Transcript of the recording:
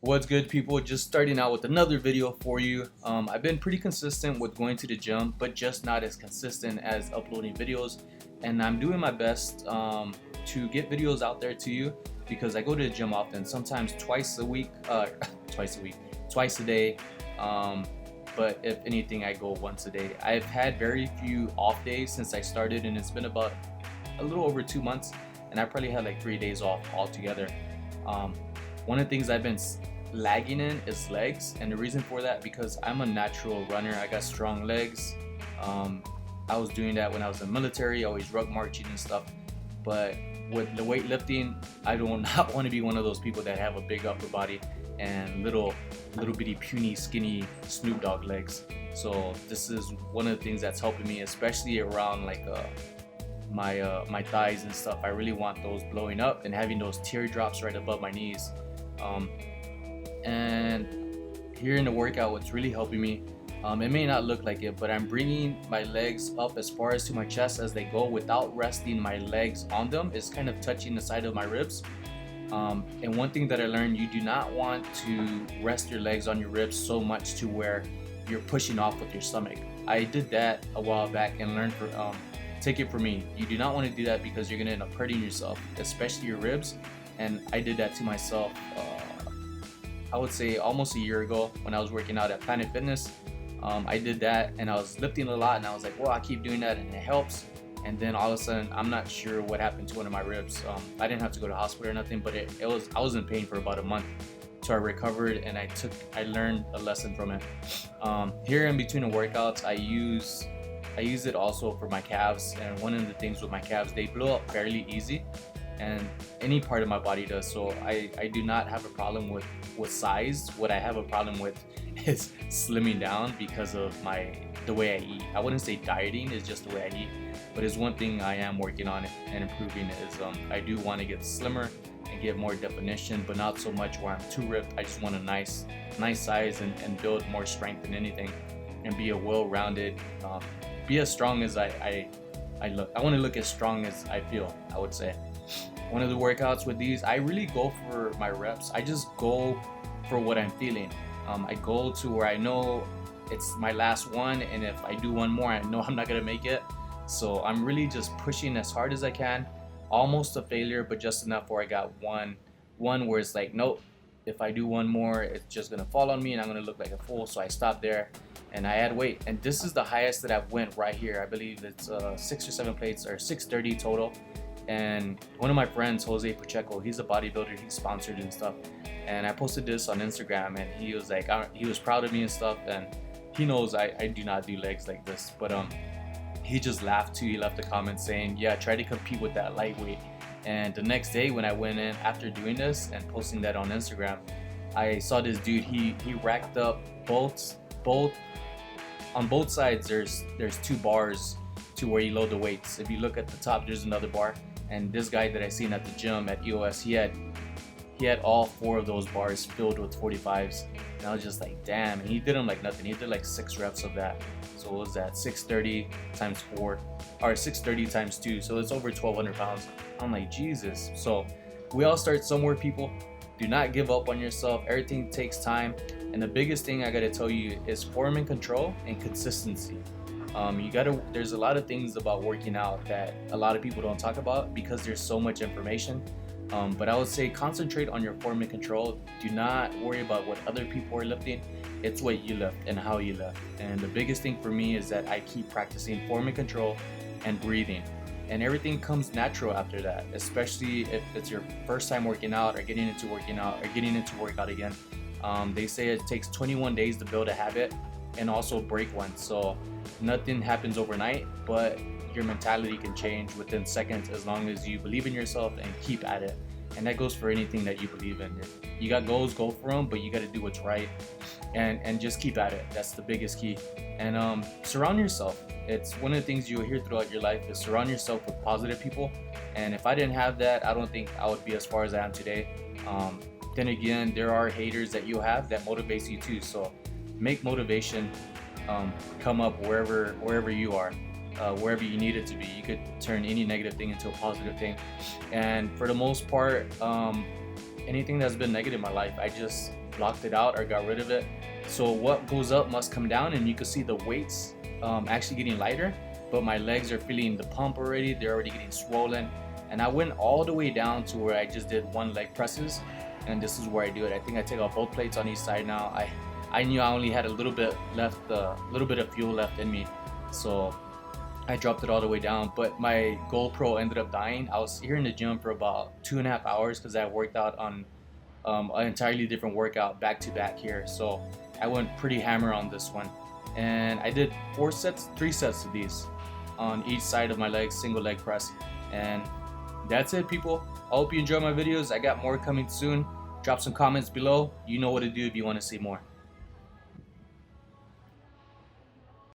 What's good, people? Just starting out with another video for you. I've been pretty consistent with going to the gym, but just not as consistent as uploading videos, and I'm doing my best to get videos out there to you because I go to the gym often, sometimes twice a week, twice a day, but if anything I go once a day. I've had very few off days since I started, and it's been about a little over 2 months, and I probably had like 3 days off altogether. um, One of the things I've been lagging in is legs, and the reason for that because I'm a natural runner. I got strong legs. um, I was doing that when I was in the military, always rug marching and stuff. But with the weightlifting, I do not want to be one of those people that have a big upper body and little bitty puny skinny Snoop Dogg legs. So this is one of the things that's helping me, especially around like my thighs and stuff. I really want those blowing up and having those teardrops right above my knees. And here in the workout, what's really helping me, it may not look like it, but I'm bringing my legs up as far as to my chest as they go without resting my legs on them. It's kind of touching the side of my ribs. And one thing that I learned, you do not want to rest your legs on your ribs so much to where you're pushing off with your stomach. I did that a while back and learned for take it from me, you do not want to do that because you're gonna end up hurting yourself, especially your ribs. And I did that to myself, I would say almost a year ago when I was working out at Planet Fitness. I did that and I was lifting a lot, and I was like, well, I keep doing that and it helps. And then all of a sudden, I'm not sure what happened to one of my ribs. I didn't have to go to the hospital or nothing, but I was in pain for about a month. So I recovered and I learned a lesson from it. Here in between the workouts, I use it also for my calves. And one of the things with my calves, they blow up fairly easy, and any part of my body does. So I do not have a problem with size. What I have a problem with is slimming down because of the way I eat. I wouldn't say dieting, is just the way I eat, but it's one thing I am working on and improving is I do want to get slimmer and get more definition, but not so much where I'm too ripped. I just want a nice size and build more strength than anything, and be a well-rounded, be as strong as I look. I want to look as strong as I feel, I would say. One of the workouts with these, I really go for my reps. I just go for what I'm feeling. I go to where I know it's my last one, and if I do one more, I know I'm not gonna make it. So I'm really just pushing as hard as I can, almost a failure, but just enough where I got one where it's like, nope, if I do one more, it's just gonna fall on me and I'm gonna look like a fool. So I stop there and I add weight, and this is the highest that I've went right here. I believe it's 6 or 7 plates, or 630 total. And one of my friends, Jose Pacheco, he's a bodybuilder, he's sponsored and stuff, and I posted this on Instagram, and he was like, he was proud of me and stuff, and he knows I do not do legs like this, but he just laughed too. He left a comment saying, yeah, try to compete with that lightweight. And the next day when I went in after doing this and posting that on Instagram, I saw this dude, he racked up both on both sides. There's 2 bars to where you load the weights. If you look at the top, there's another bar. And this guy that I seen at the gym at EOS, he had all 4 of those bars filled with 45s. And I was just like, damn. And he did them like nothing. He did like 6 reps of that. So what was that? 630 times 4, or 630 times 2. So it's over 1,200 pounds. I'm like, Jesus. So we all start somewhere, people. Do not give up on yourself. Everything takes time. And the biggest thing I gotta tell you is form and control and consistency. There's a lot of things about working out that a lot of people don't talk about because there's so much information. But I would say concentrate on your form and control. Do not worry about what other people are lifting. It's what you lift and how you lift. And the biggest thing for me is that I keep practicing form and control and breathing. And everything comes natural after that, especially if it's your first time working out or getting into working out or getting into workout again. They say it takes 21 days to build a habit and also break one. So nothing happens overnight, but your mentality can change within seconds as long as you believe in yourself and keep at it. And that goes for anything that you believe in. If you got goals, go for them, but you got to do what's right and just keep at it. That's the biggest key. And surround yourself. It's one of the things you'll hear throughout your life is surround yourself with positive people. And if I didn't have that, I don't think I would be as far as I am today. Then again, there are haters that you have that motivates you too. So make motivation come up wherever you are. Wherever you need it to be. You could turn any negative thing into a positive thing. And for the most part, anything that's been negative in my life, blocked it out or got rid of it. So what goes up must come down, and you can see the weights actually getting lighter, but my legs are feeling the pump already. They're already getting swollen, and I went all the way down to where I just did one leg presses, and this is where I do it. I think I take off both plates on each side now. I knew I only had a little bit left, a little bit of fuel left in me, so I dropped it all the way down. But my GoPro ended up dying. I was here in the gym for about 2.5 hours because I worked out on an entirely different workout back to back here. So I went pretty hammer on this one, and I did 3 sets of these on each side of my legs, single leg press. And that's it, people. I hope you enjoy my videos. I got more coming soon. Drop some comments below. You know what to do if you want to see more.